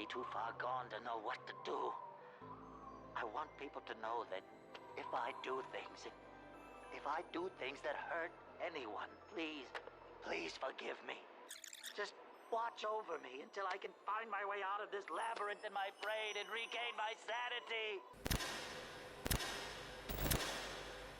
already too far gone to know what to do. I want people to know that if I do things that hurt anyone, please forgive me. Just watch over me until I can find my way out of this labyrinth in my brain and regain my sanity.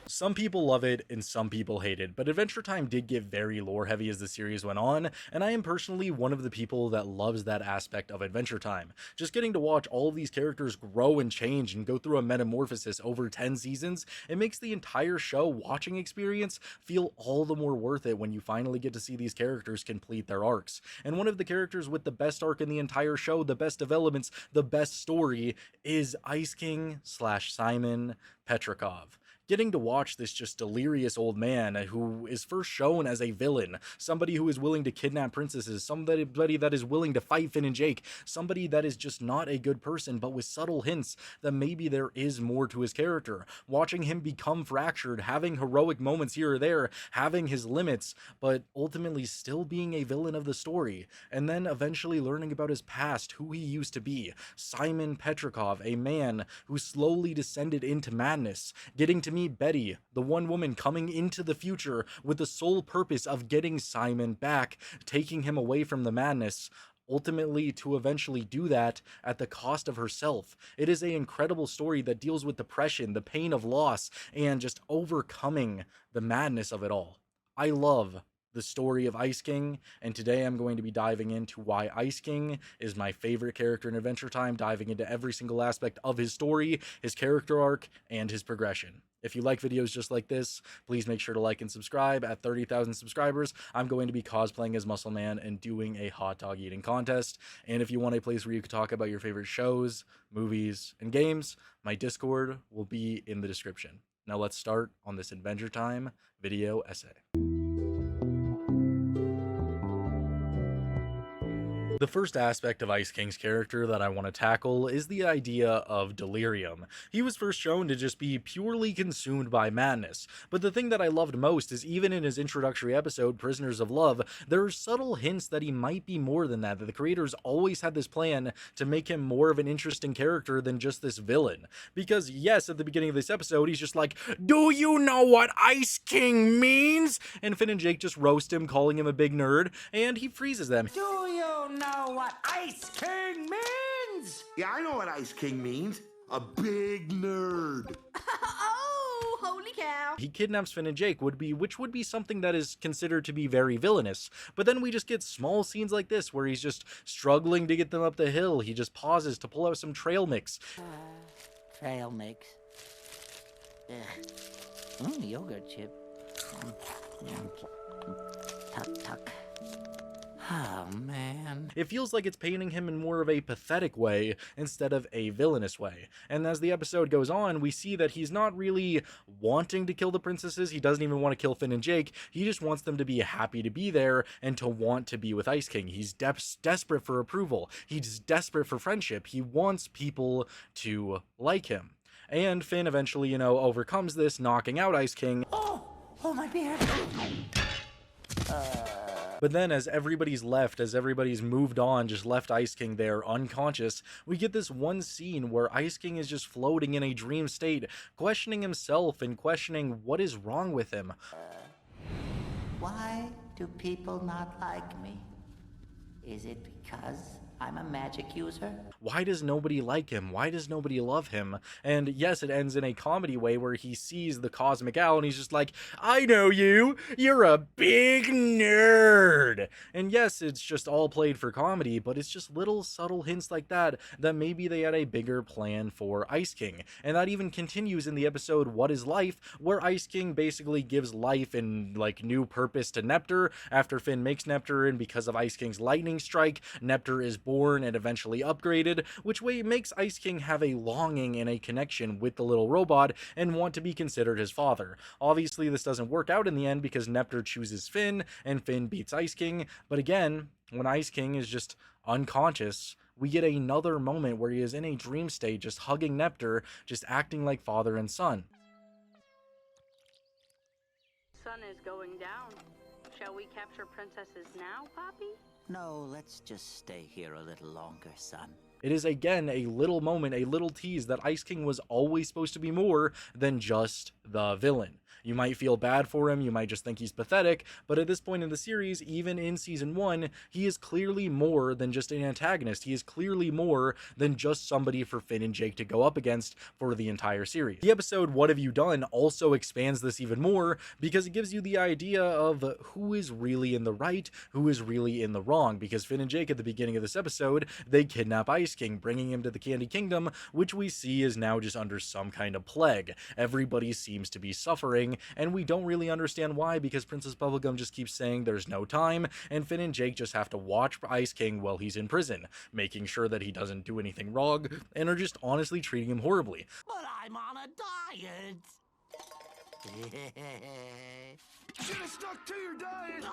Some people love it and some people hate it, but Adventure Time did get very lore heavy as the series went on, and I am personally one of the people that loves that aspect of Adventure Time. Just getting to watch all of these characters grow and change and go through a metamorphosis over 10 seasons, it makes the entire show watching experience feel all the more worth it when you finally get to see these characters complete their arcs. And one of the characters with the best arc in the entire show, the best developments, the best story, is Ice King / Simon Petrikov. Getting to watch this just delirious old man who is first shown as a villain, somebody who is willing to kidnap princesses, somebody that is willing to fight Finn and Jake, somebody that is just not a good person, but with subtle hints that maybe there is more to his character. Watching him become fractured, having heroic moments here or there, having his limits, but ultimately still being a villain of the story, and then eventually learning about his past, who he used to be. Simon Petrikov, a man who slowly descended into madness, getting to meet Betty, the one woman coming into the future with the sole purpose of getting Simon back, taking him away from the madness, ultimately to eventually do that at the cost of herself. It is an incredible story that deals with depression, the pain of loss, and just overcoming the madness of it all. I love the story of Ice King, and today I'm going to be diving into why Ice King is my favorite character in Adventure Time, diving into every single aspect of his story, his character arc, and his progression. If you like videos just like this, please make sure to like and subscribe. At 30,000 subscribers, I'm going to be cosplaying as Muscle Man and doing a hot dog eating contest. And if you want a place where you can talk about your favorite shows, movies, and games, my Discord will be in the description. Now let's start on this Adventure Time video essay. The first aspect of Ice King's character that I want to tackle is the idea of delirium. He was first shown to just be purely consumed by madness, but the thing that I loved most is even in his introductory episode, Prisoners of Love, there are subtle hints that he might be more than that the creators always had this plan to make him more of an interesting character than just this villain. Because yes, at the beginning of this episode, he's just like, "Do you know what Ice King means?" And Finn and Jake just roast him, calling him a big nerd, and he freezes them. Do you know what Ice King means? Yeah, I know what Ice King means. A big nerd. Oh, holy cow. He kidnaps Finn and Jake, which would be something that is considered to be very villainous. But then we just get small scenes like this where he's just struggling to get them up the hill. He just pauses to pull out some trail mix. Trail mix. Yogurt chip. Tuck, tuck. Oh, man. It feels like it's painting him in more of a pathetic way instead of a villainous way. And as the episode goes on, we see that he's not really wanting to kill the princesses. He doesn't even want to kill Finn and Jake. He just wants them to be happy to be there and to want to be with Ice King. He's desperate for approval. He's desperate for friendship. He wants people to like him. And Finn eventually, overcomes this, knocking out Ice King. Oh, my beard. But then as everybody's left, as everybody's moved on, just left Ice King there unconscious, we get this one scene where Ice King is just floating in a dream state, questioning himself and questioning what is wrong with him. Why do people not like me? Is it because I'm a magic user? Why does nobody like him? Why does nobody love him? And yes, it ends in a comedy way where he sees the Cosmic Owl and he's just like, "I know you! You're a big nerd!" And yes, it's just all played for comedy, but it's just little subtle hints like that maybe they had a bigger plan for Ice King. And that even continues in the episode What is Life, where Ice King basically gives life and new purpose to Neptr after Finn makes Neptr, and because of Ice King's lightning strike, Neptr is born and eventually upgraded, which makes Ice King have a longing and a connection with the little robot and want to be considered his father. Obviously, this doesn't work out in the end because Neptr chooses Finn and Finn beats Ice King, but again, when Ice King is just unconscious, we get another moment where he is in a dream state, just hugging Neptr, just acting like father and son. Sun is going down. Shall we capture princesses now, Poppy? No, let's just stay here a little longer, son. It is again a little moment, a little tease that Ice King was always supposed to be more than just the villain. You might feel bad for him, you might just think he's pathetic, but at this point in the series, even in season 1, he is clearly more than just an antagonist. He is clearly more than just somebody for Finn and Jake to go up against for the entire series. The episode What Have You Done also expands this even more because it gives you the idea of who is really in the right, who is really in the wrong, because Finn and Jake at the beginning of this episode, they kidnap Ice King, bringing him to the Candy Kingdom, which we see is now just under some kind of plague. Everybody seems to be suffering, and we don't really understand why, because Princess Bubblegum just keeps saying there's no time, and Finn and Jake just have to watch Ice King while he's in prison, making sure that he doesn't do anything wrong, and are just honestly treating him horribly. But I'm on a diet. Should have stuck to your diet.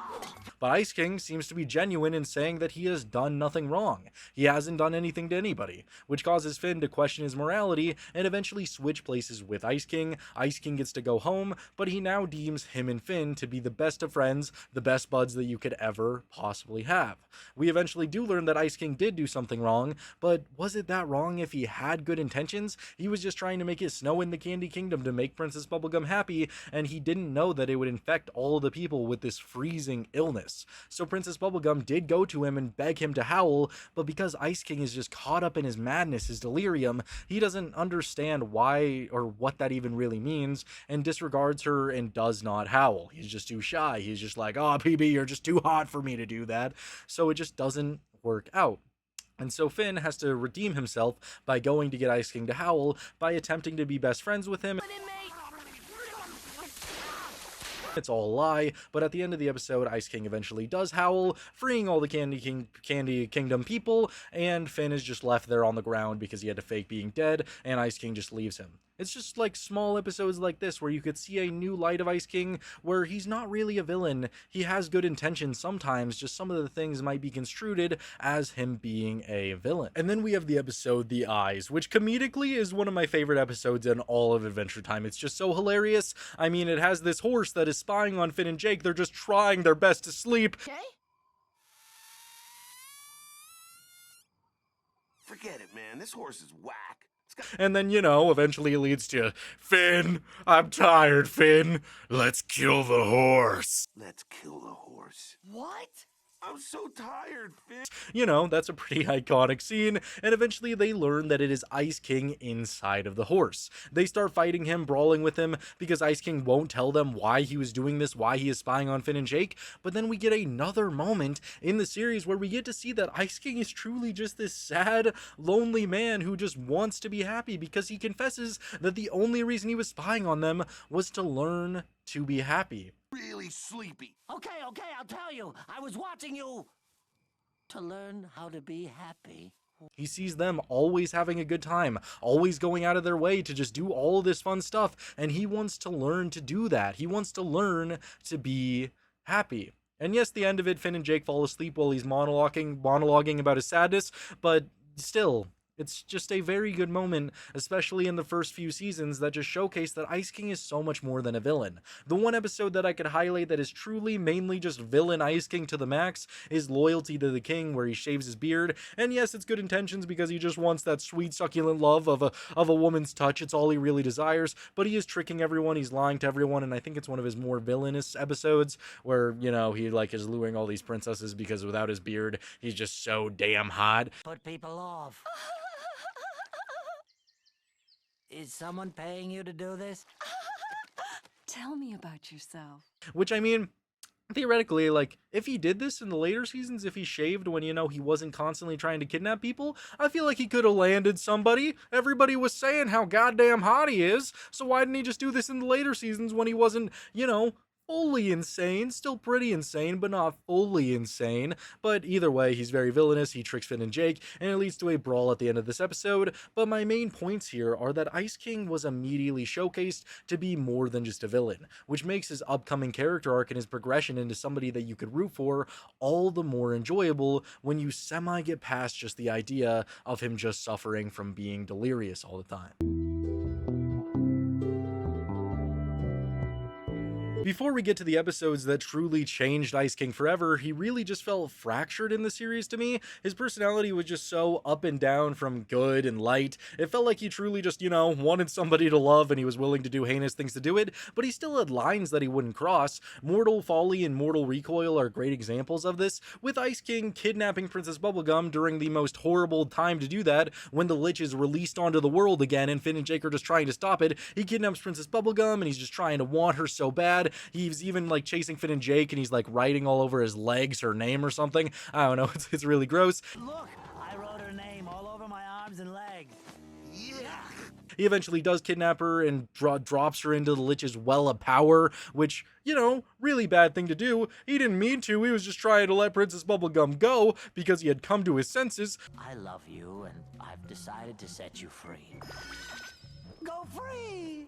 But Ice King seems to be genuine in saying that he has done nothing wrong. He hasn't done anything to anybody, which causes Finn to question his morality and eventually switch places with Ice King. Ice King gets to go home, but he now deems him and Finn to be the best of friends, the best buds that you could ever possibly have. We eventually do learn that Ice King did do something wrong, but was it that wrong if he had good intentions? He was just trying to make it snow in the Candy Kingdom to make Princess Bubblegum happy, and he didn't know that it would infect all the people with this freezing illness. So Princess Bubblegum did go to him and beg him to howl, but because Ice King is just caught up in his madness, his delirium, he doesn't understand why or what that even really means, and disregards her and does not howl. He's just too shy. He's just like, oh, PB, you're just too hot for me to do that. So it just doesn't work out. And so Finn has to redeem himself by going to get Ice King to howl by attempting to be best friends with him. It's all a lie, but at the end of the episode, Ice King eventually does howl, freeing all the Candy Kingdom people, and Finn is just left there on the ground because he had to fake being dead, and Ice King just leaves him. It's just like small episodes like this where you could see a new light of Ice King, where he's not really a villain. He has good intentions sometimes, just some of the things might be construed as him being a villain. And then we have the episode The Eyes, which comedically is one of my favorite episodes in all of Adventure Time. It's just so hilarious. I mean, it has this horse that is spying on Finn and Jake. They're just trying their best to sleep. Okay? Forget it, man. This horse is whack. And then, you know, eventually it leads to, Finn, I'm tired, Finn. Let's kill the horse. Let's kill the horse. What? I'm so tired, Finn. You know, that's a pretty iconic scene, and eventually they learn that it is Ice King inside of the horse. They start fighting him, brawling with him, because Ice King won't tell them why he was doing this, why he is spying on Finn and Jake, but then we get another moment in the series where we get to see that Ice King is truly just this sad, lonely man who just wants to be happy, because he confesses that the only reason he was spying on them was to learn to be happy. Really sleepy. Okay, I'll tell you. I was watching you to learn how to be happy. He sees them always having a good time, always going out of their way to just do all this fun stuff, and he wants to learn to do that. He wants to learn to be happy. And yes, the end of it, Finn and Jake fall asleep while he's monologuing about his sadness, but still, it's just a very good moment, especially in the first few seasons, that just showcase that Ice King is so much more than a villain. The one episode that I could highlight that is truly mainly just villain Ice King to the max is Loyalty to the King, where he shaves his beard. And yes, it's good intentions because he just wants that sweet, succulent love of a woman's touch. It's all he really desires, but he is tricking everyone, he's lying to everyone, and I think it's one of his more villainous episodes where, you know, he like is luring all these princesses because without his beard, he's just so damn hot. Put people off. Is someone paying you to do this? Tell me about yourself. Which, I mean, theoretically, like, if he did this in the later seasons, if he shaved when, you know, he wasn't constantly trying to kidnap people, I feel like he could have landed somebody. Everybody was saying how goddamn hot he is, so why didn't he just do this in the later seasons when he wasn't, you know, fully insane? Still pretty insane, but not fully insane. But either way, he's very villainous. He tricks Finn and Jake, and it leads to a brawl at the end of this episode. But my main points here are that Ice King was immediately showcased to be more than just a villain, which makes his upcoming character arc and his progression into somebody that you could root for all the more enjoyable when you semi get past just the idea of him just suffering from being delirious all the time. before we get to the episodes that truly changed Ice King forever, he really just felt fractured in the series to me. His personality was just so up and down from good and light. It felt like he truly just, wanted somebody to love and he was willing to do heinous things to do it, but he still had lines that he wouldn't cross. Mortal Folly and Mortal Recoil are great examples of this, with Ice King kidnapping Princess Bubblegum during the most horrible time to do that, when the Lich is released onto the world again and Finn and Jake are just trying to stop it. He kidnaps Princess Bubblegum and he's just trying to want her so bad. He's even like chasing Finn and Jake and he's like writing all over his legs her name or something. I don't know, it's really gross. Look, I wrote her name all over my arms and legs. Yeah. He eventually does kidnap her and drops her into the Lich's well of power, which, really bad thing to do. He didn't mean to. He was just trying to let Princess Bubblegum go because he had come to his senses. I love you, and I've decided to set you free. Go free!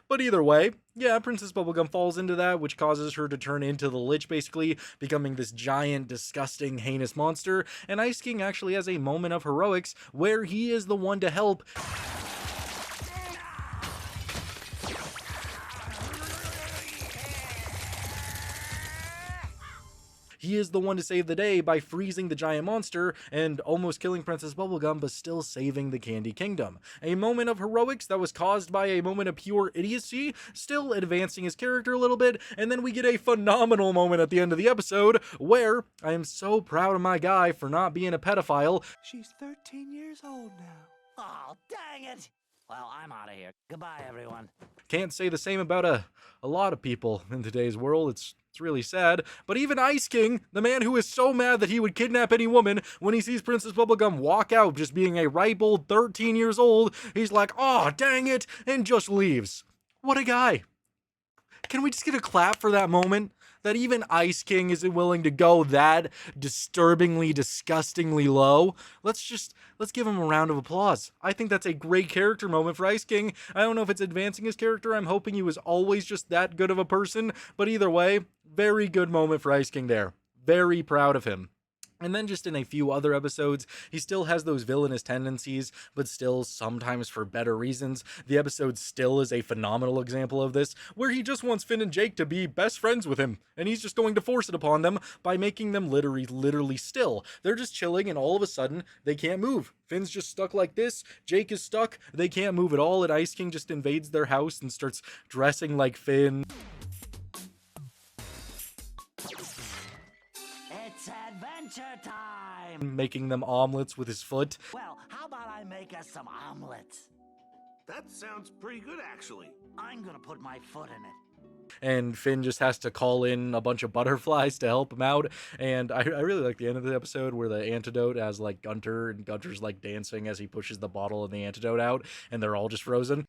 But either way, yeah, Princess Bubblegum falls into that, which causes her to turn into the Lich, basically, becoming this giant, disgusting, heinous monster, and Ice King actually has a moment of heroics where he is the one to help. He is the one to save the day by freezing the giant monster and almost killing Princess Bubblegum, but still saving the Candy Kingdom. A moment of heroics that was caused by a moment of pure idiocy, still advancing his character a little bit, and then we get a phenomenal moment at the end of the episode where I am so proud of my guy for not being a pedophile. She's 13 years old now. Oh, dang it! Well, I'm out of here. Goodbye, everyone. Can't say the same about a lot of people in today's world. It's really sad. But even Ice King, the man who is so mad that he would kidnap any woman, when he sees Princess Bubblegum walk out just being a ripe old 13 years old, he's like, oh, dang it, and just leaves. What a guy. Can we just get a clap for that moment? That even Ice King isn't willing to go that disturbingly, disgustingly low. Let's give him a round of applause. I think that's a great character moment for Ice King. I don't know if it's advancing his character. I'm hoping he was always just that good of a person. But either way, very good moment for Ice King there. Very proud of him. And then just in a few other episodes, he still has those villainous tendencies, but still sometimes for better reasons. The episode Still is a phenomenal example of this, where he just wants Finn and Jake to be best friends with him, and he's just going to force it upon them by making them literally still. They're just chilling, and all of a sudden, they can't move. Finn's just stuck like this, Jake is stuck, they can't move at all, and Ice King just invades their house and starts dressing like Finn. It's adventure time! Making them omelets with his foot. Well, how about I make us some omelets? That sounds pretty good, actually. I'm gonna put my foot in it. And Finn just has to call in a bunch of butterflies to help him out. And I really like the end of the episode where the antidote has like Gunter, and Gunter's like dancing as he pushes the bottle and the antidote out, and they're all just frozen.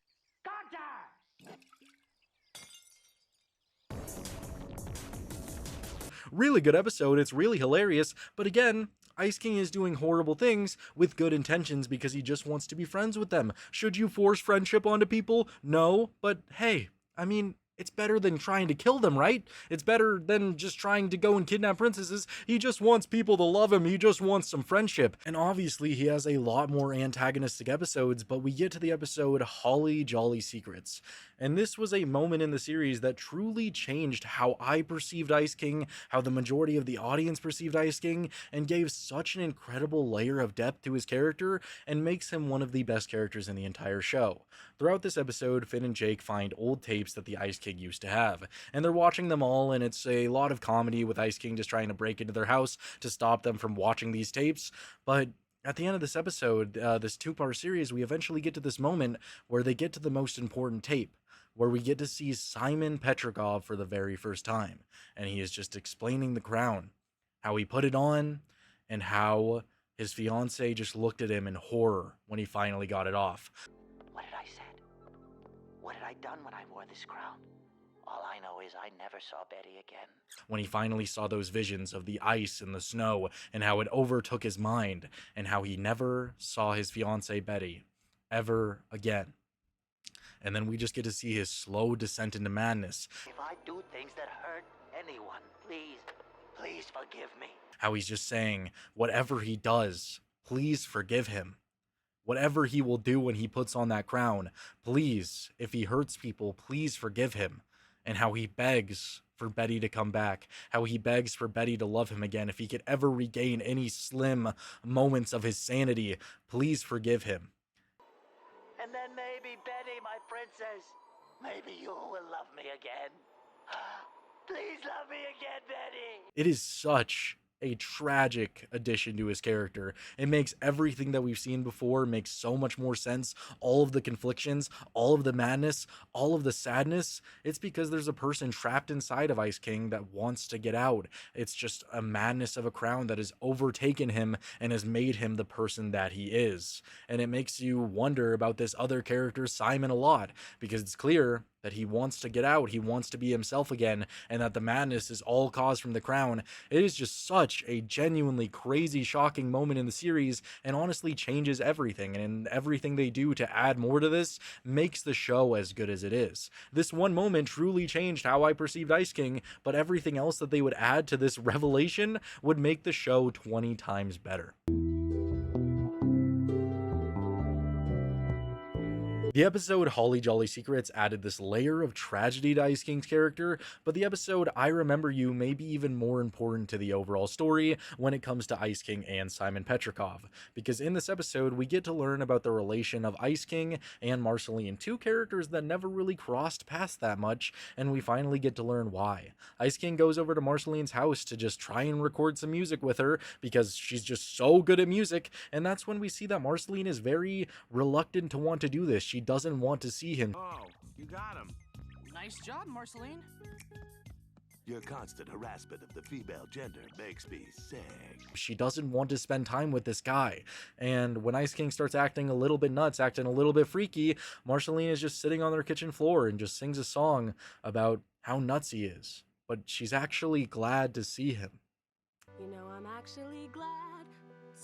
Really good episode, it's really hilarious, but again, Ice King is doing horrible things with good intentions because he just wants to be friends with them. Should you force friendship onto people? No, but hey, I mean, it's better than trying to kill them, right? It's better than just trying to go and kidnap princesses. He just wants people to love him. He just wants some friendship. And obviously, he has a lot more antagonistic episodes, but we get to the episode Holly Jolly Secrets. And this was a moment in the series that truly changed how I perceived Ice King, how the majority of the audience perceived Ice King, and gave such an incredible layer of depth to his character, and makes him one of the best characters in the entire show. Throughout this episode, Finn and Jake find old tapes that the Ice King used to have, and they're watching them all, and it's a lot of comedy with Ice King just trying to break into their house to stop them from watching these tapes, but at the end of this episode, this two-part series, we eventually get to this moment where they get to the most important tape, where we get to see Simon Petrikov for the very first time, and he is just explaining the crown, how he put it on, and how his fiancée just looked at him in horror when he finally got it off. What did I say? What had I done when I wore this crown? All I know is I never saw Betty again. When he finally saw those visions of the ice and the snow, and how it overtook his mind, and how he never saw his fiancée Betty ever again. And then we just get to see his slow descent into madness. If I do things that hurt anyone, please forgive me. How he's just saying, whatever he does, please forgive him. whatever he will do when he puts on that crown. Please, if he hurts people, please forgive him. And how he begs for Betty to come back, how he begs for Betty to love him again. If he could ever regain any slim moments of his sanity, please forgive him. And then maybe, Betty, my princess, maybe you will love me again. Please love me again, Betty. It is such a tragic addition to his character. It makes everything that we've seen before make so much more sense. All of the conflictions, all of the madness, all of the sadness. It's because there's a person trapped inside of Ice King that wants to get out. It's just a madness of a crown that has overtaken him and has made him the person that he is. And it makes you wonder about this other character, Simon, a lot, because it's clear that he wants to get out, he wants to be himself again, and that the madness is all caused from the crown. It is just such a genuinely crazy, shocking moment in the series, and honestly changes everything, and everything they do to add more to this makes the show as good as it is. This one moment truly changed how I perceived Ice King, but everything else that they would add to this revelation would make the show 20 times better. The episode Holly Jolly Secrets added this layer of tragedy to Ice King's character, but the episode I Remember You may be even more important to the overall story when it comes to Ice King and Simon Petrikov, because in this episode we get to learn about the relation of Ice King and Marceline, two characters that never really crossed paths that much, and we finally get to learn why. Ice King goes over to Marceline's house to just try and record some music with her because she's just so good at music, and that's when we see that Marceline is very reluctant to want to do this. She doesn't want to see him. Oh, you got him. Nice job, Marceline. Your constant harassment of the female gender makes me sick. She doesn't want to spend time with this guy. And when Ice King starts acting a little bit nuts, acting a little bit freaky, Marceline is just sitting on their kitchen floor and just sings a song about how nuts he is. But she's actually glad to see him. You know, I'm actually glad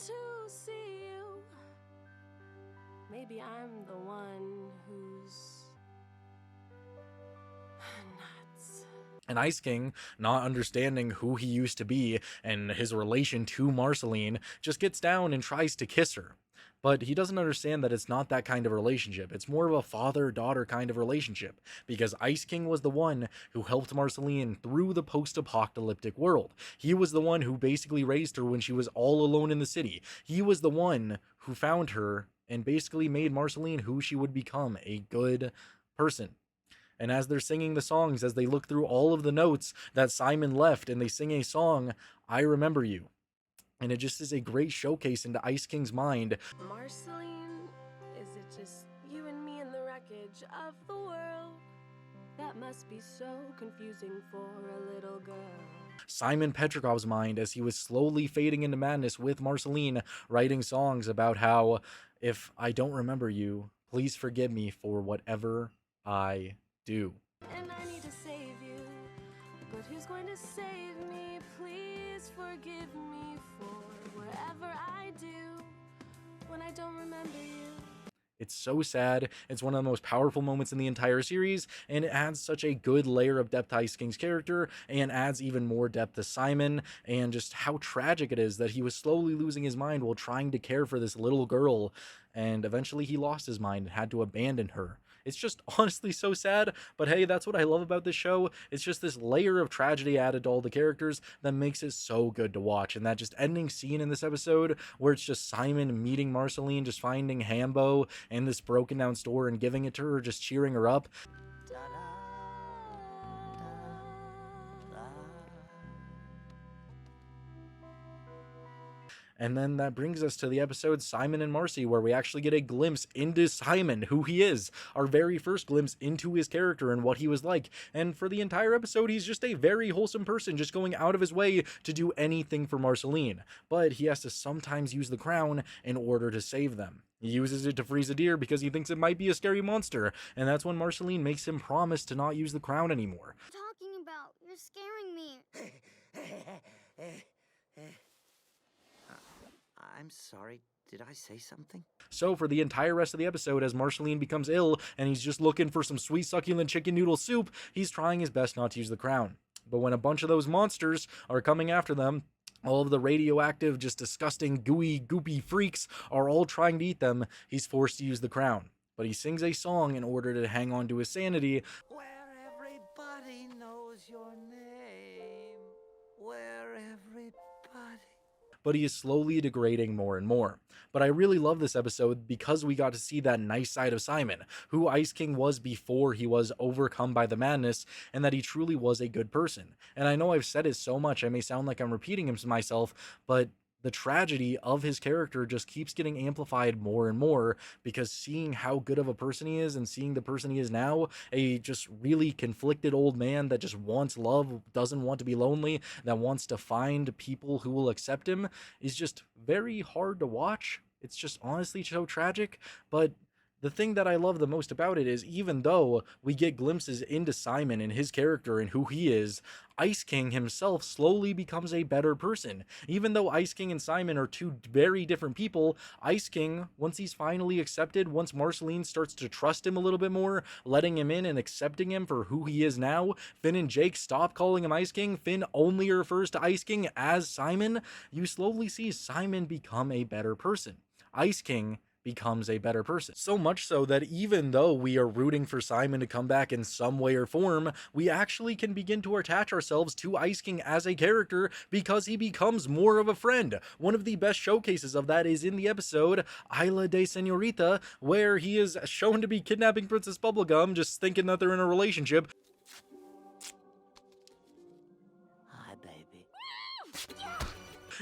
to see you. Maybe I'm the one who's nuts. And Ice King, not understanding who he used to be and his relation to Marceline, just gets down and tries to kiss her. But he doesn't understand that it's not that kind of relationship. It's more of a father-daughter kind of relationship, because Ice King was the one who helped Marceline through the post-apocalyptic world. He was the one who basically raised her when she was all alone in the city. He was the one who found her and basically made Marceline who she would become, a good person. And as they're singing the songs, as they look through all of the notes that Simon left, and they sing a song, I Remember You. And it just is a great showcase into Ice King's mind. Marceline, is it just you and me in the wreckage of the world? That must be so confusing for a little girl. Simon Petrikov's mind as he was slowly fading into madness with Marceline, writing songs about how, if I don't remember you, please forgive me for whatever I do. And I need to save you, but who's going to save me? Please forgive me for whatever I do when I don't remember you. It's so sad. It's one of the most powerful moments in the entire series, and it adds such a good layer of depth to Ice King's character, and adds even more depth to Simon, and just how tragic it is that he was slowly losing his mind while trying to care for this little girl, and eventually he lost his mind and had to abandon her. It's just honestly so sad, but hey, that's what I love about this show. It's just this layer of tragedy added to all the characters that makes it so good to watch. And that just ending scene in this episode where it's just Simon meeting Marceline, just finding Hambo in this broken down store and giving it to her, just cheering her up. And then that brings us to the episode Simon and Marcy, where we actually get a glimpse into Simon, who he is. Our very first glimpse into his character and what he was like. And for the entire episode, he's just a very wholesome person, just going out of his way to do anything for Marceline. But he has to sometimes use the crown in order to save them. He uses it to freeze a deer because he thinks it might be a scary monster. And that's when Marceline makes him promise to not use the crown anymore. Talking about? You're scaring me. I'm sorry. Did I say something? So for the entire rest of the episode, as Marceline becomes ill and he's just looking for some sweet succulent chicken noodle soup, he's trying his best not to use the crown. But when a bunch of those monsters are coming after them, all of the radioactive, just disgusting, gooey, goopy freaks are all trying to eat them, he's forced to use the crown. But he sings a song in order to hang on to his sanity. Where everybody knows your name. Where everybody... But he is slowly degrading more and more. But I really love this episode because we got to see that nice side of Simon, who Ice King was before he was overcome by the madness, and that he truly was a good person. And I know I've said it so much, I may sound like I'm repeating him to myself, but the tragedy of his character just keeps getting amplified more and more, because seeing how good of a person he is and seeing the person he is now, a just really conflicted old man that just wants love, doesn't want to be lonely, that wants to find people who will accept him, is just very hard to watch. It's just honestly so tragic. But the thing that I love the most about it is, even though we get glimpses into Simon and his character and who he is, Ice King himself slowly becomes a better person. Even though Ice King and Simon are two very different people, Ice King, once he's finally accepted, once Marceline starts to trust him a little bit more, letting him in and accepting him for who he is now, Finn and Jake stop calling him Ice King, Finn only refers to Ice King as Simon, you slowly see Simon become a better person. Ice King becomes a better person. So much so that even though we are rooting for Simon to come back in some way or form, we actually can begin to attach ourselves to Ice King as a character because he becomes more of a friend. One of the best showcases of that is in the episode Isla de Senorita, where he is shown to be kidnapping Princess Bubblegum, just thinking that they're in a relationship. Hi, baby.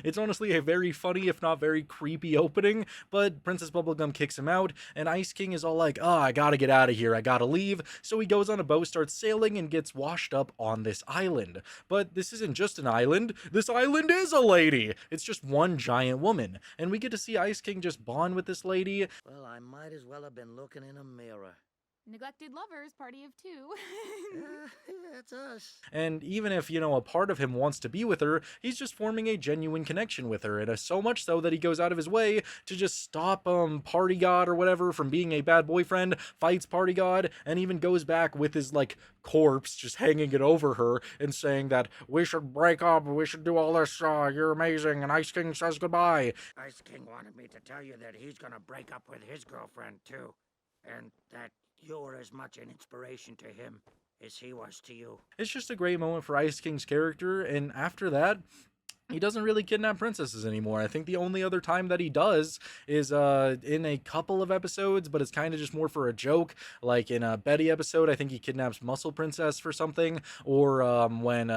It's honestly a very funny, if not very creepy opening, but Princess Bubblegum kicks him out, and Ice King is all like, oh, I gotta get out of here, I gotta leave, so he goes on a boat, starts sailing, and gets washed up on this island. But this isn't just an island, this island is a lady! It's just one giant woman, and we get to see Ice King just bond with this lady. Well, I might as well have been looking in a mirror. Neglected lovers, party of two. That's us. And even if, a part of him wants to be with her, he's just forming a genuine connection with her. And so much so that he goes out of his way to just stop Party God or whatever from being a bad boyfriend, fights Party God, and even goes back with his, corpse, just hanging it over her and saying that we should break up, we should do all this, you're amazing, and Ice King says goodbye. Ice King wanted me to tell you that he's gonna break up with his girlfriend, too. And that you're as much an inspiration to him as he was to you. It's just a great moment for Ice King's character, and after that, he doesn't really kidnap princesses anymore. I think the only other time that he does is in a couple of episodes, but it's kind of just more for a joke. Like in a Betty episode, I think he kidnaps Muscle Princess for something, or when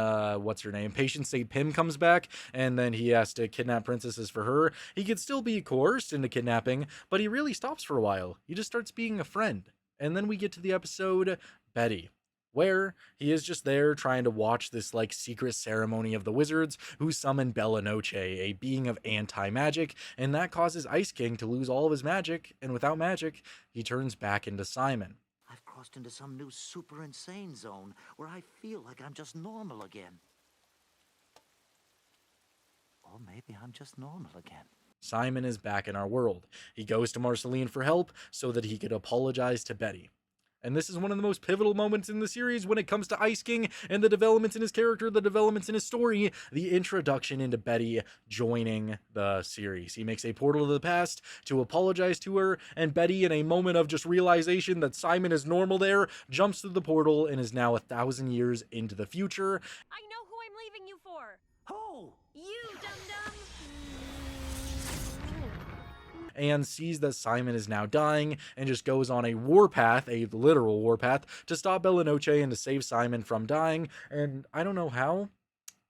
what's her name, Patience St. Pim comes back, and then he has to kidnap princesses for her. He could still be coerced into kidnapping, but he really stops for a while. He just starts being a friend. And then we get to the episode Betty, where he is just there trying to watch this secret ceremony of the wizards who summon Bella Noche, a being of anti-magic, and that causes Ice King to lose all of his magic, and without magic, he turns back into Simon. I've crossed into some new super insane zone where I feel like I'm just normal again. Or maybe I'm just normal again. Simon is back in our world. He goes to Marceline for help so that he could apologize to Betty. And this is one of the most pivotal moments in the series when it comes to Ice King and the developments in his character, the developments in his story, the introduction into Betty joining the series. He makes a portal to the past to apologize to her, and Betty, in a moment of just realization that Simon is normal there, jumps through the portal and is now 1,000 years into the future. I know who I'm leaving you for. Who? You, dum-dum. And sees that Simon is now dying and just goes on a warpath, a literal warpath, to stop Bella Noche and to save Simon from dying. And I don't know how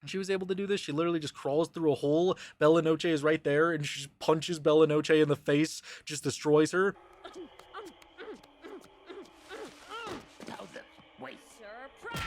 she was able to do this. She literally just crawls through a hole. Bella Noche is right there, and she just punches Bella Noche in the face, just destroys her. Wait. Surprise!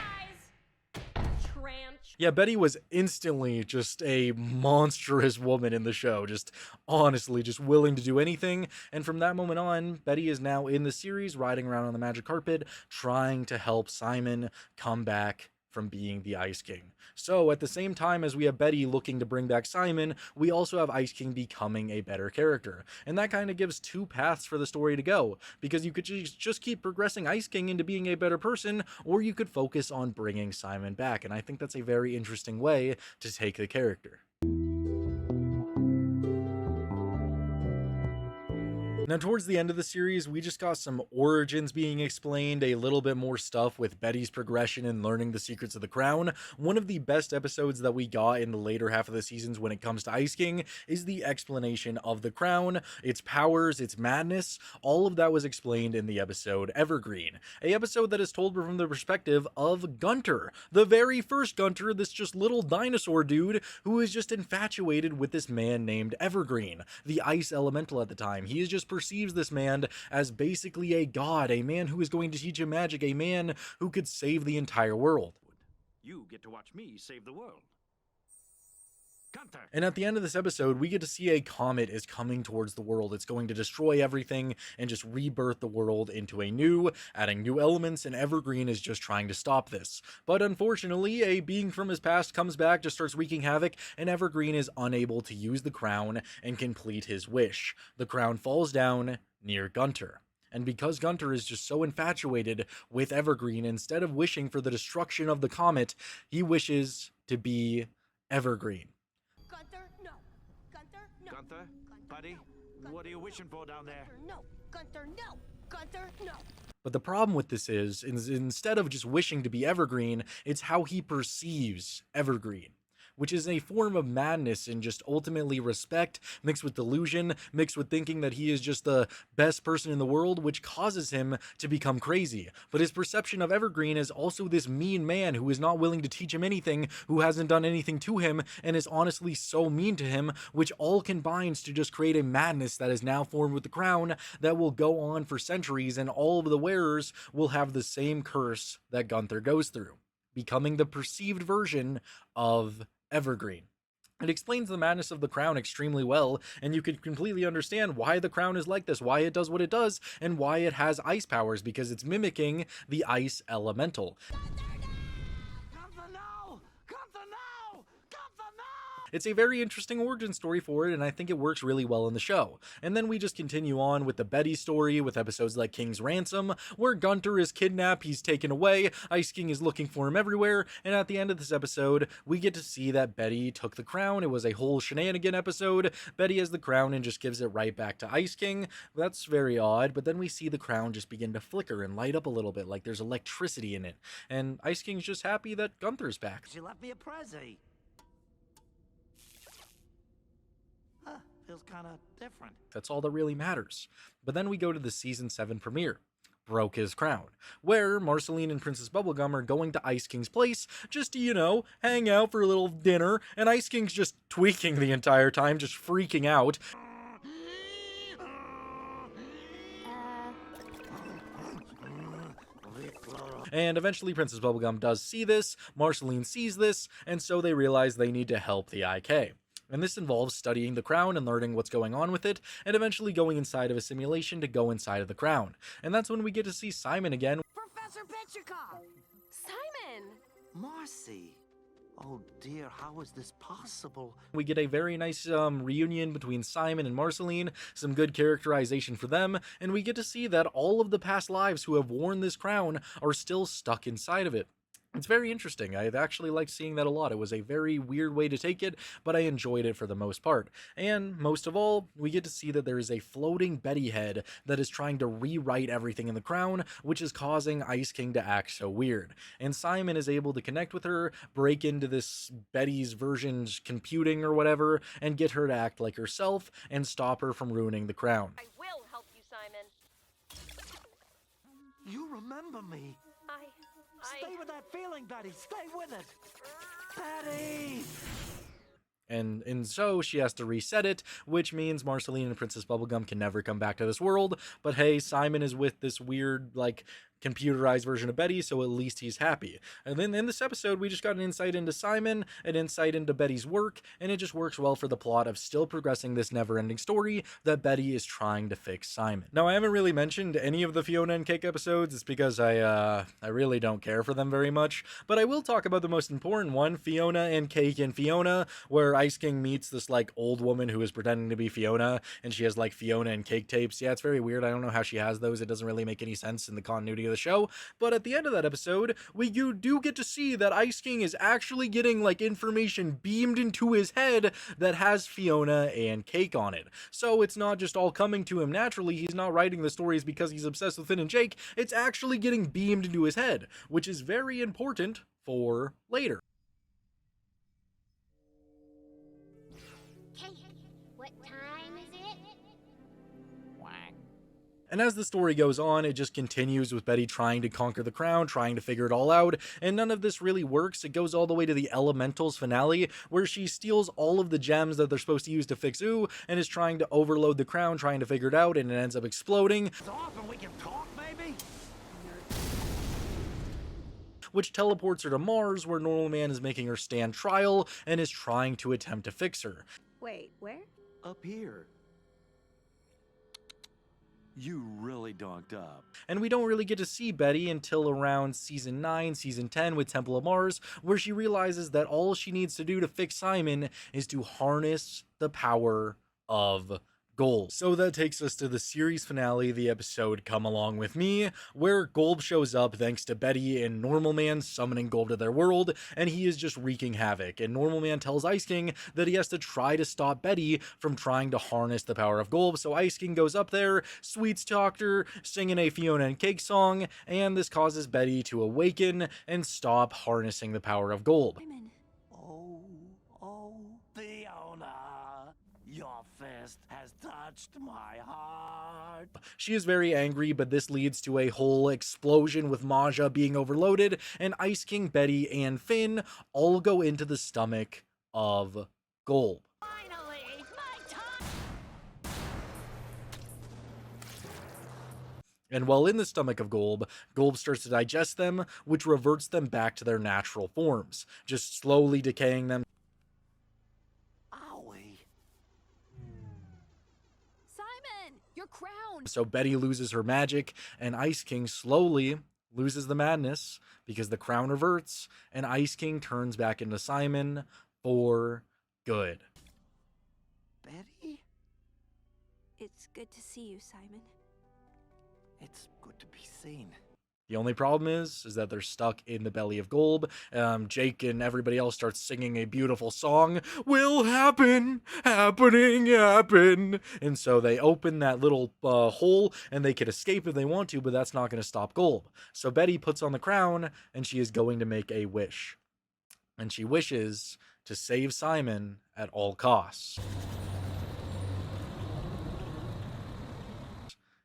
Tranch. Yeah, Betty was instantly just a monstrous woman in the show, just honestly just willing to do anything. And from that moment on, Betty is now in the series, riding around on the magic carpet, trying to help Simon come back from being the Ice King. So at the same time as we have Betty looking to bring back Simon, we also have Ice King becoming a better character. And that kind of gives two paths for the story to go, because you could just keep progressing Ice King into being a better person, or you could focus on bringing Simon back. And I think that's a very interesting way to take the character. Now, towards the end of the series, we just got some origins being explained, a little bit more stuff with Betty's progression and learning the secrets of the crown. One of the best episodes that we got in the later half of the seasons when it comes to Ice King is the explanation of the crown, its powers, its madness. All of that was explained in the episode Evergreen, a episode that is told from the perspective of Gunter, the very first Gunter, this just little dinosaur dude who is just infatuated with this man named Evergreen, the ice elemental at the time. He just perceives this man as basically a god, a man who is going to teach him magic, a man who could save the entire world. You get to watch me save the world. Gunter. And at the end of this episode, we get to see a comet is coming towards the world. It's going to destroy everything and just rebirth the world into a new, adding new elements, and Evergreen is just trying to stop this. But unfortunately, a being from his past comes back, just starts wreaking havoc, and Evergreen is unable to use the crown and complete his wish. The crown falls down near Gunter. And because Gunter is just so infatuated with Evergreen, instead of wishing for the destruction of the comet, he wishes to be Evergreen. Gunther, no. Gunther, no. Gunther, buddy, what are you wishing for down there? No. Gunther, no. Gunther, no. But the problem with this is instead of just wishing to be Evergreen, it's how he perceives Evergreen, which is a form of madness and just ultimately respect mixed with delusion, mixed with thinking that he is just the best person in the world, which causes him to become crazy. But his perception of Evergreen is also this mean man who is not willing to teach him anything, who hasn't done anything to him, and is honestly so mean to him, which all combines to just create a madness that is now formed with the crown that will go on for centuries, and all of the wearers will have the same curse that Gunther goes through, becoming the perceived version of Evergreen. It explains the madness of the crown extremely well, and you can completely understand why the crown is like this, why it does what it does, and why it has ice powers, because it's mimicking the ice elemental. It's a very interesting origin story for it, and I think it works really well in the show. And then we just continue on with the Betty story with episodes like King's Ransom, where Gunter is kidnapped, he's taken away, Ice King is looking for him everywhere, and at the end of this episode, we get to see that Betty took the crown. It was a whole shenanigan episode. Betty has the crown and just gives it right back to Ice King. That's very odd, but then we see the crown just begin to flicker and light up a little bit, like there's electricity in it. And Ice King's just happy that Gunther's back. She left me a present. Feels kind of different. That's all that really matters. But then we go to the season 7 premiere, Broke His Crown, where Marceline and Princess Bubblegum are going to Ice King's place just to, you know, hang out for a little dinner, and Ice King's just tweaking the entire time, just freaking out. And eventually Princess Bubblegum does see this, Marceline sees this, and so they realize they need to help the IK. And this involves studying the crown and learning what's going on with it, and eventually going inside of a simulation to go inside of the crown. And that's when we get to see Simon again. Professor Petrikov! Simon! Marcy! Oh dear, how is this possible? We get a very nice reunion between Simon and Marceline, some good characterization for them, and we get to see that all of the past lives who have worn this crown are still stuck inside of it. It's very interesting. I actually liked seeing that a lot. It was a very weird way to take it, but I enjoyed it for the most part. And most of all, we get to see that there is a floating Betty head that is trying to rewrite everything in the crown, which is causing Ice King to act so weird. And Simon is able to connect with her, break into this Betty's version's computing or whatever, and get her to act like herself and stop her from ruining the crown. I will help you, Simon. You remember me. Stay with that feeling, Betty. Stay with it. Betty! And so she has to reset it, which means Marceline and Princess Bubblegum can never come back to this world. But hey, Simon is with this weird, like, computerized version of Betty, so at least he's happy. And then in this episode, we just got an insight into Simon, an insight into Betty's work, and it just works well for the plot of still progressing this never-ending story that Betty is trying to fix Simon. Now, I haven't really mentioned any of the Fiona and Cake episodes. It's because I really don't care for them very much, but I will talk about the most important one, Fiona and Cake and Fiona, where Ice King meets this, like, old woman who is pretending to be Fiona, and she has, like, Fiona and Cake tapes. Yeah, it's very weird. I don't know how she has those. It doesn't really make any sense in the continuity of the show, but at the end of that episode, you do get to see that Ice King is actually getting like information beamed into his head that has Fiona and Cake on it. So it's not just all coming to him naturally, he's not writing the stories because he's obsessed with Finn and Jake, it's actually getting beamed into his head, which is very important for later. Cake, what time is it? And as the story goes on, it just continues with Betty trying to conquer the crown, trying to figure it all out, and none of this really works. It goes all the way to the Elementals finale, where she steals all of the gems that they're supposed to use to fix Ooh, and is trying to overload the crown, trying to figure it out, and it ends up exploding. It's off and we can talk, maybe? Which teleports her to Mars, where Normal Man is making her stand trial, and is trying to attempt to fix her. Wait, where? Up here. You really donked up. And we don't really get to see Betty until around season 9, season 10 with Temple of Mars, where she realizes that all she needs to do to fix Simon is to harness the power of Golb. So that takes us to the series finale, the episode Come Along With Me, where Golb shows up thanks to Betty and Normal Man summoning Golb to their world, and he is just wreaking havoc. And Normal Man tells Ice King that he has to try to stop Betty from trying to harness the power of Golb. So Ice King goes up there, sweets talked her, singing a Fiona and Cake song, and this causes Betty to awaken and stop harnessing the power of Golb. Oh, Fiona, your fist has touched my heart. She is very angry, but this leads to a whole explosion with Maja being overloaded, and Ice King, Betty, and Finn all go into the stomach of Golb. Finally, my time! And while in the stomach of Golb, Golb starts to digest them, which reverts them back to their natural forms, just slowly decaying them. Your crown! So Betty loses her magic, and Ice King slowly loses the madness because the crown reverts, and Ice King turns back into Simon for good. Betty? It's good to see you, Simon. It's good to be seen. The only problem is that they're stuck in the belly of Golb. Jake and everybody else starts singing a beautiful song. Will happen, happen. And so they open that little hole and they can escape if they want to, but that's not going to stop Golb. So Betty puts on the crown and she is going to make a wish. And she wishes to save Simon at all costs.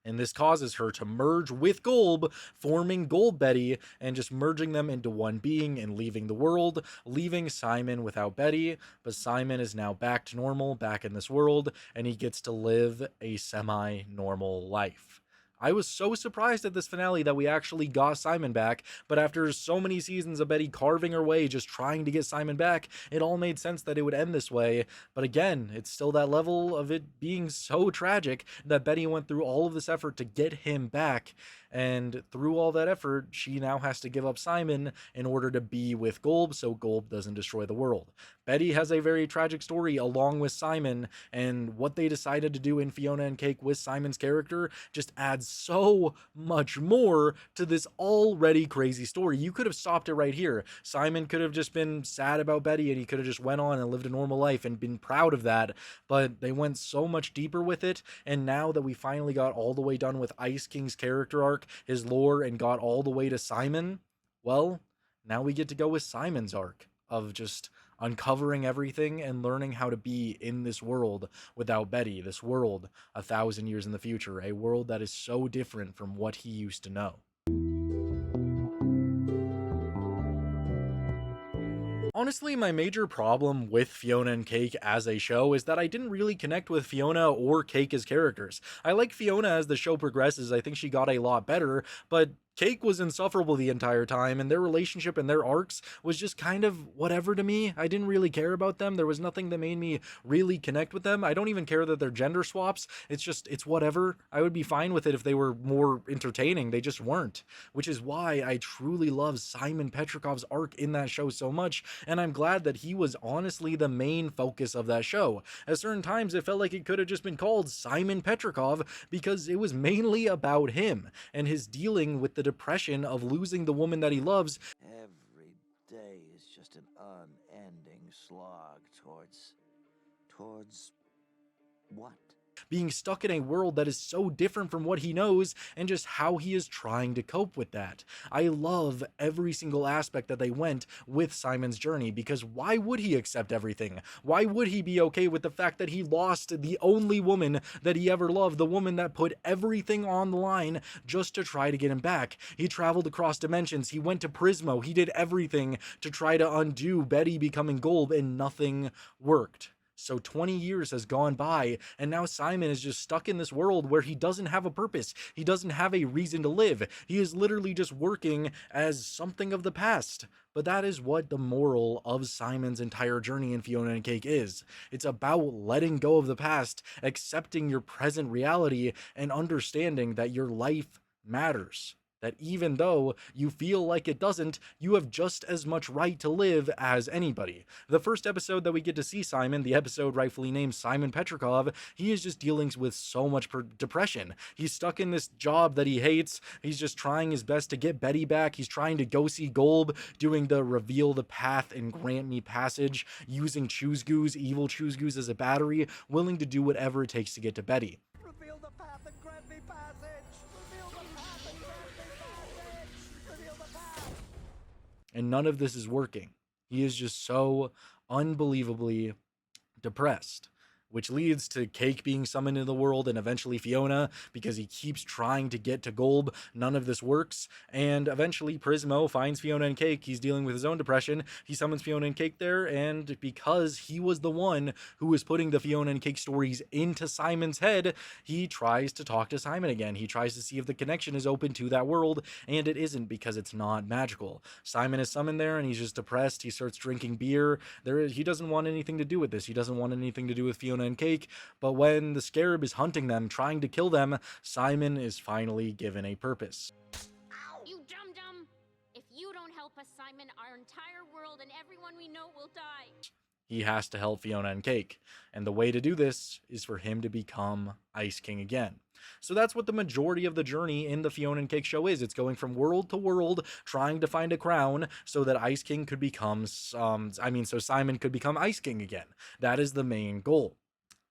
And this causes her to merge with Golb, forming Golb Betty, and just merging them into one being and leaving the world, leaving Simon without Betty. But Simon is now back to normal, back in this world, and he gets to live a semi-normal life. I was so surprised at this finale that we actually got Simon back, but after so many seasons of Betty carving her way, just trying to get Simon back, it all made sense that it would end this way. But again, it's still that level of it being so tragic that Betty went through all of this effort to get him back, and through all that effort, she now has to give up Simon in order to be with Golb so Golb doesn't destroy the world. Betty has a very tragic story along with Simon, and what they decided to do in Fiona and Cake with Simon's character just adds so much more to this already crazy story. You could have stopped it right here. Simon could have just been sad about Betty and he could have just went on and lived a normal life and been proud of that, but they went so much deeper with it, and now that we finally got all the way done with Ice King's character arc, his lore, and got all the way to Simon, well, now we get to go with Simon's arc of just uncovering everything and learning how to be in this world without Betty, this world 1,000 years in the future, a world that is so different from what he used to know. Honestly, my major problem with Fiona and Cake as a show is that I didn't really connect with Fiona or Cake as characters. I like Fiona as the show progresses. I think she got a lot better, but Cake was insufferable the entire time, and their relationship and their arcs was just kind of whatever to me. I didn't really care about them. There was nothing that made me really connect with them. I don't even care that they're gender swaps. It's whatever. I would be fine with it if they were more entertaining. They just weren't, which is why I truly love Simon Petrikov's arc in that show so much, and I'm glad that he was honestly the main focus of that show. At certain times, it felt like it could have just been called Simon Petrikov because it was mainly about him and his dealing with the the depression of losing the woman that he loves. Every day is just an unending slog towards what? Being stuck in a world that is so different from what he knows, and just how he is trying to cope with that. I love every single aspect that they went with Simon's journey, because why would he accept everything? Why would he be okay with the fact that he lost the only woman that he ever loved, the woman that put everything on the line just to try to get him back? He traveled across dimensions, he went to Prismo, he did everything to try to undo Betty becoming Golb, and nothing worked. So 20 years has gone by, and now Simon is just stuck in this world where he doesn't have a purpose. He doesn't have a reason to live. He is literally just working as something of the past. But that is what the moral of Simon's entire journey in Fiona and Cake is. It's about letting go of the past, accepting your present reality, and understanding that your life matters. That even though you feel like it doesn't, you have just as much right to live as anybody. The first episode that we get to see Simon, the episode rightfully named Simon Petrikov, he is just dealing with so much depression. He's stuck in this job that he hates. He's just trying his best to get Betty back. He's trying to go see Golb, doing the reveal the path and grant me passage, using Choose Goose, evil Choose Goose as a battery, willing to do whatever it takes to get to Betty. Reveal the path and grant me passage. Reveal the path and grant me passage. Reveal the path. And none of this is working. He is just so unbelievably depressed, which leads to Cake being summoned into the world, and eventually Fiona, because he keeps trying to get to Golb. None of this works, and eventually Prismo finds Fiona and Cake. He's dealing with his own depression. He summons Fiona and Cake there, and because he was the one who was putting the Fiona and Cake stories into Simon's head, he tries to talk to Simon again. He tries to see if the connection is open to that world, and it isn't, because it's not magical. Simon is summoned there, and he's just depressed. He starts drinking beer. He doesn't want anything to do with this. He doesn't want anything to do with Fiona and Cake, but when the scarab is hunting them, trying to kill them, Simon is finally given a purpose. You dum-dum! If you don't help us, Simon, our entire world and everyone we know will die. He has to help Fiona and Cake, and the way to do this is for him to become Ice King again. So that's what the majority of the journey in the Fiona and Cake show is. It's going from world to world, trying to find a crown so that Ice King could become, so Simon could become Ice King again. That is the main goal.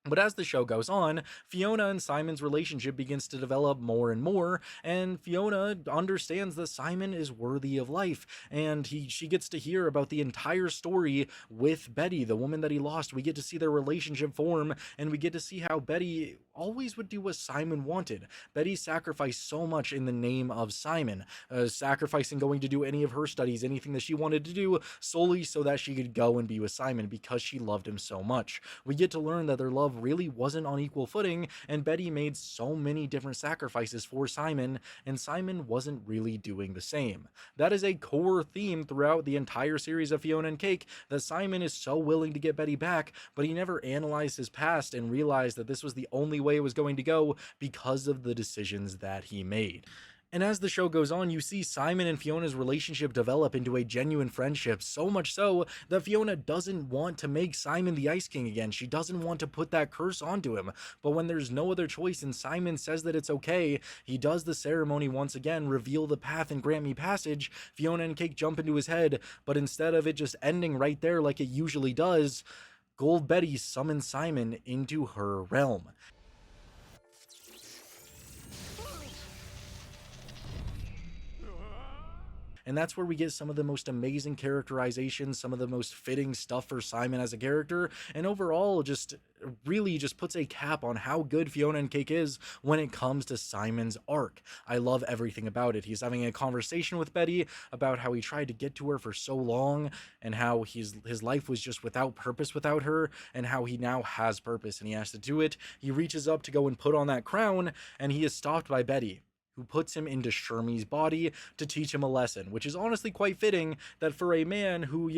But as the show goes on, Fiona and Simon's relationship begins to develop more and more, and Fiona understands that Simon is worthy of life, and she gets to hear about the entire story with Betty, the woman that he lost. We get to see their relationship form, and we get to see how Betty always would do what Simon wanted. Betty sacrificed so much in the name of Simon, sacrificing going to do any of her studies, anything that she wanted to do, solely so that she could go and be with Simon because she loved him so much. We get to learn that their love really wasn't on equal footing, and Betty made so many different sacrifices for Simon, and Simon wasn't really doing the same. That is a core theme throughout the entire series of Fiona and Cake, that Simon is so willing to get Betty back, but he never analyzed his past and realized that this was the only way it was going to go because of the decisions that he made. And as the show goes on, you see Simon and Fiona's relationship develop into a genuine friendship, so much so that Fiona doesn't want to make Simon the Ice King again. She doesn't want to put that curse onto him. But when there's no other choice and Simon says that it's okay, he does the ceremony once again, reveal the path and grant me passage. Fiona and Cake jump into his head, but instead of it just ending right there like it usually does, Gold Betty summons Simon into her realm. And that's where we get some of the most amazing characterizations, some of the most fitting stuff for Simon as a character, and overall just really just puts a cap on how good Fiona and Cake is when it comes to Simon's arc. I love everything about it. He's having a conversation with Betty about how he tried to get to her for so long, and how his life was just without purpose without her, and how he now has purpose and he has to do it. He reaches up to go and put on that crown, and he is stopped by Betty, who puts him into Shermie's body to teach him a lesson, which is honestly quite fitting that for a man who,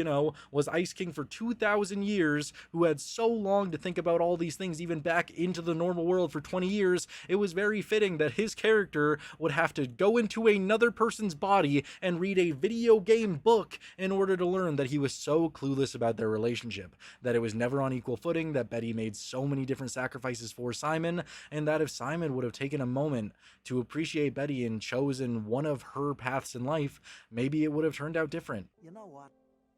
was Ice King for 2,000 years, who had so long to think about all these things, even back into the normal world for 20 years, it was very fitting that his character would have to go into another person's body and read a video game book in order to learn that he was so clueless about their relationship, that it was never on equal footing, that Betty made so many different sacrifices for Simon, and that if Simon would have taken a moment to appreciate Betty and chosen one of her paths in life, maybe it would have turned out different. You know what?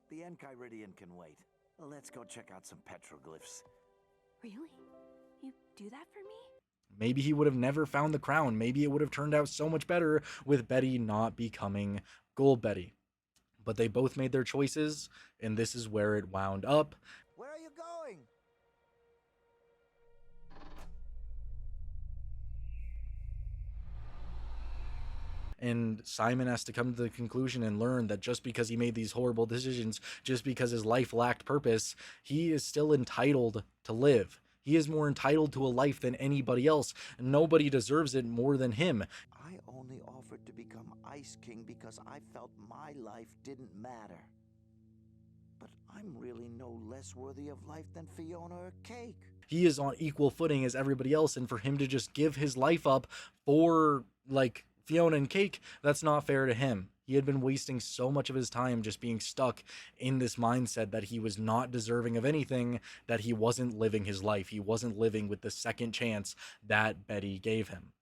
The Enchiridion can wait. Let's go check out some petroglyphs. Really? You do that for me? Maybe he would have never found the crown. Maybe it would have turned out so much better with Betty not becoming Gold Betty. But they both made their choices, and this is where it wound up. Where are you going? And Simon has to come to the conclusion and learn that just because he made these horrible decisions, just because his life lacked purpose, he is still entitled to live. He is more entitled to a life than anybody else. Nobody deserves it more than him. I only offered to become Ice King because I felt my life didn't matter. But I'm really no less worthy of life than Fiona or Cake. He is on equal footing as everybody else, and for him to just give his life up for, like, Fiona and Cake, that's not fair to him. He had been wasting so much of his time just being stuck in this mindset that he was not deserving of anything, that he wasn't living his life. He wasn't living with the second chance that Betty gave him.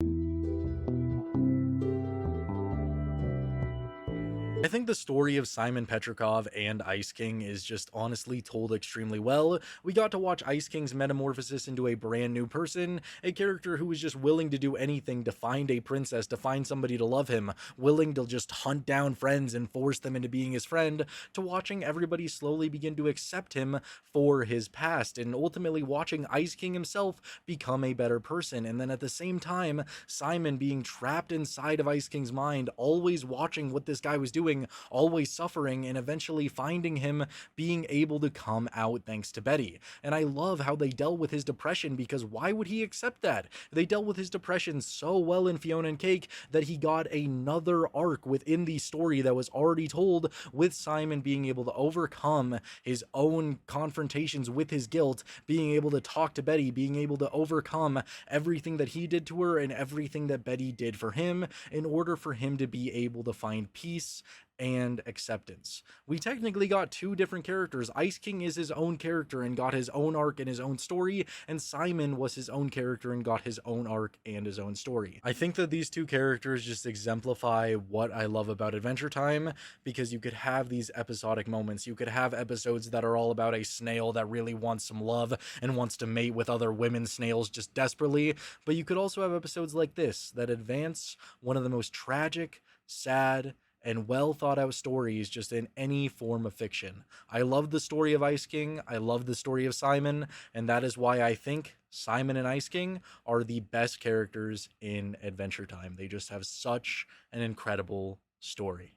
I think the story of Simon Petrikov and Ice King is just honestly told extremely well. We got to watch Ice King's metamorphosis into a brand new person, a character who was just willing to do anything to find a princess, to find somebody to love him, willing to just hunt down friends and force them into being his friend, to watching everybody slowly begin to accept him for his past, and ultimately watching Ice King himself become a better person. And then at the same time, Simon being trapped inside of Ice King's mind, always watching what this guy was doing, always suffering, and eventually finding him being able to come out thanks to Betty. And I love how they dealt with his depression, because why would he accept that? They dealt with his depression so well in Fiona and Cake that he got another arc within the story that was already told, with Simon being able to overcome his own confrontations with his guilt, being able to talk to Betty, being able to overcome everything that he did to her and everything that Betty did for him, in order for him to be able to find peace and acceptance. We technically got two different characters. Ice King is his own character and got his own arc and his own story, and Simon was his own character and got his own arc and his own story. I think that these two characters just exemplify what I love about Adventure Time, because you could have these episodic moments. You could have episodes that are all about a snail that really wants some love and wants to mate with other women snails just desperately, but you could also have episodes like this that advance one of the most tragic, sad, and well thought out stories just in any form of fiction. I love the story of Ice King. I love the story of Simon, and that is why I think Simon and Ice King are the best characters in Adventure Time. They just have such an incredible story.